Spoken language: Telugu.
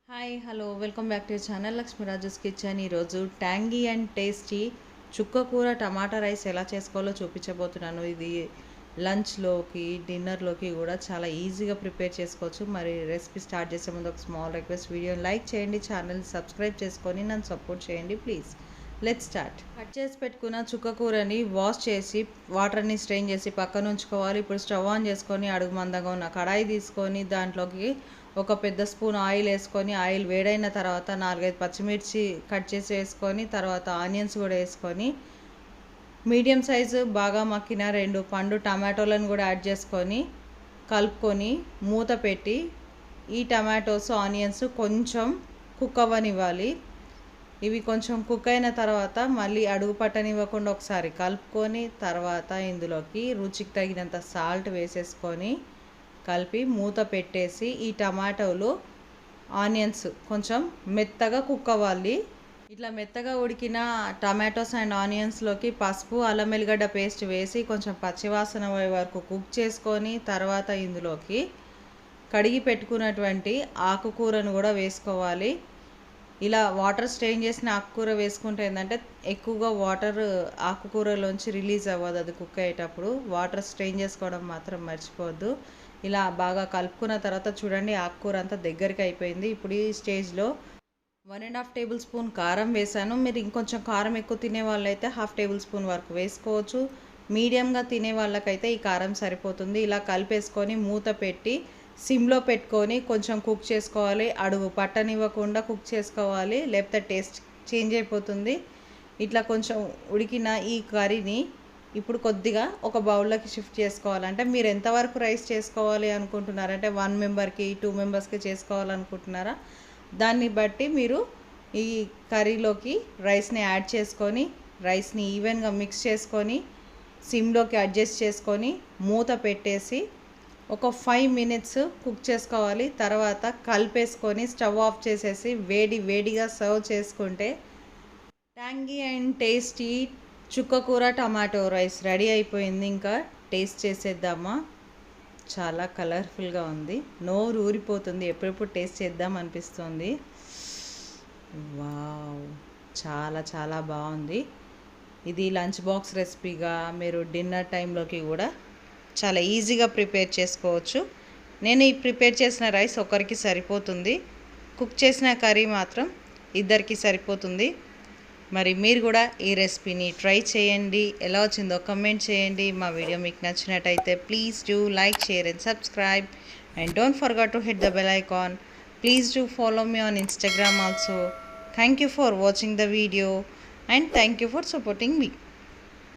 Hi hello welcome back to channel Lakshmi Raju's kitchen. ఈరోజు ట్యాంగీ అండ్ టేస్టీ చుక్క కూర టమాటా రైస్ ఎలా చేసుకోవాలో చూపించబోతున్నాను. ఇది లంచ్లోకి డిన్నర్లోకి కూడా చాలా ఈజీగా ప్రిపేర్ చేసుకోవచ్చు. మరి రెసిపీ స్టార్ట్ చేసే ముందు ఒక స్మాల్ రిక్వెస్ట్, వీడియోని లైక్ చేయండి, ఛానల్ సబ్స్క్రైబ్ చేసుకొని నన్ను సపోర్ట్ చేయండి ప్లీజ్. Let's start. కట్ చేసి పెట్టుకున్న చుక్క కూరని వాష్ చేసి వాటర్ని స్ట్రెయిన్ చేసి పక్కన ఉంచుకోవాలి. ఇప్పుడు స్టవ్ ఆన్ చేసుకొని అడుగు మందంగా ఉన్న కడాయి తీసుకొని దాంట్లోకి ఒక పెద్ద స్పూన్ ఆయిల్ వేసుకొని, ఆయిల్ వేడైన తర్వాత 4-5 పచ్చిమిర్చి కట్ చేసి వేసుకొని, తర్వాత ఆనియన్స్ కూడా వేసుకొని, మీడియం సైజు బాగా మక్కిన 2 పండు టమాటోలను కూడా యాడ్ చేసుకొని కలుపుకొని మూత పెట్టి ఈ టమాటోస్ ఆనియన్స్ కొంచెం కుక్ అవ్వనివ్వాలి. ఇవి కొంచెం కుక్ అయిన తర్వాత మళ్ళీ అడుగు పట్టనివ్వకుండా ఒకసారి కలుపుకొని, తర్వాత ఇందులోకి రుచికి తగినంత సాల్ట్ వేసేసుకొని కలిపి మూత పెట్టేసి ఈ టమాటోలు ఆనియన్స్ కొంచెం మెత్తగా కుక్ అవ్వాలి. ఇట్లా మెత్తగా ఉడికిన టమాటోస్ అండ్ ఆనియన్స్లోకి పసుపు, అల్లం వెల్లిగడ్డ పేస్ట్ వేసి కొంచెం పచ్చివాసన పోయే వరకు కుక్ చేసుకొని, తర్వాత ఇందులోకి కడిగి పెట్టుకున్నటువంటి ఆకుకూరను కూడా వేసుకోవాలి. ఇలా వాటర్ స్ట్రెయిన్ చేసిన ఆకుకూర వేసుకుంటే ఏంటంటే ఎక్కువగా వాటర్ ఆకుకూరలోంచి రిలీజ్ అవ్వదు. అది కుక్ అయ్యేటప్పుడు వాటర్ స్ట్రెయిన్ చేసుకోవడం మాత్రం మర్చిపోవద్దు. ఇలా బాగా కలుపుకున్న తర్వాత చూడండి ఆకుకూర అంతా దగ్గరికి అయిపోయింది. ఇప్పుడు ఈ స్టేజ్లో 1.5 టేబుల్ స్పూన్ కారం వేసాను. మీరు ఇంకొంచెం కారం ఎక్కువ తినే వాళ్ళైతే 1/2 టేబుల్ స్పూన్ వరకు వేసుకోవచ్చు. మీడియంగా తినే వాళ్ళకైతే ఈ కారం సరిపోతుంది. ఇలా కలిపేసుకొని మూత పెట్టి సిమ్లో పెట్టుకొని కొంచెం కుక్ చేసుకోవాలి. అడుగు పట్టనివ్వకుండా కుక్ చేసుకోవాలి, లేకపోతే టేస్ట్ చేంజ్ అయిపోతుంది. ఇట్లా కొంచెం ఉడికిన ఈ కర్రీని ఇప్పుడు కొద్దిగా ఒక బౌల్లోకి షిఫ్ట్ చేసుకోవాలంటే మీరు ఎంతవరకు రైస్ చేసుకోవాలి అనుకుంటున్నారంటే 1 మెంబర్కి 2 మెంబర్స్కి చేసుకోవాలనుకుంటున్నారా, దాన్ని బట్టి మీరు ఈ కర్రీలోకి రైస్ని యాడ్ చేసుకొని రైస్ని ఈవెన్గా మిక్స్ చేసుకొని సిమ్లోకి అడ్జస్ట్ చేసుకొని మూత పెట్టేసి ఒక 5 మినిట్స్ కుక్ చేసుకోవాలి. తర్వాత కలిపేసుకొని స్టవ్ ఆఫ్ చేసేసి వేడిగా సర్వ్ చేసుకుంటే ట్యాంగీ అండ్ టేస్టీ చుక్క కూర టమాటో రైస్ రెడీ అయిపోయింది. ఇంకా టేస్ట్ చేసేద్దామా. చాలా కలర్ఫుల్గా ఉంది, నోరు ఊరిపోతుంది, ఎప్పుడెప్పుడు టేస్ట్ చేద్దాం అనిపిస్తుంది. వావ్, చాలా చాలా బాగుంది. ఇది లంచ్ బాక్స్ రెసిపీగా మీరు డిన్నర్ టైంలోకి కూడా చాలా ఈజీగా ప్రిపేర్ చేసుకోవచ్చు. నేను ఈ ప్రిపేర్ చేసిన రైస్ ఒకరికి సరిపోతుంది, కుక్ చేసిన కర్రీ మాత్రం ఇద్దరికి సరిపోతుంది. మరి మీరు కూడా ఈ రెసిపీని ట్రై చేయండి. ఎలా వచ్చిందో కమెంట్ చేయండి. మా వీడియో మీకు నచ్చినట్టయితే please do like, share and subscribe and don't forget to hit the bell icon. Please do follow me on Instagram also. Thank you for watching the video and thank you for supporting me.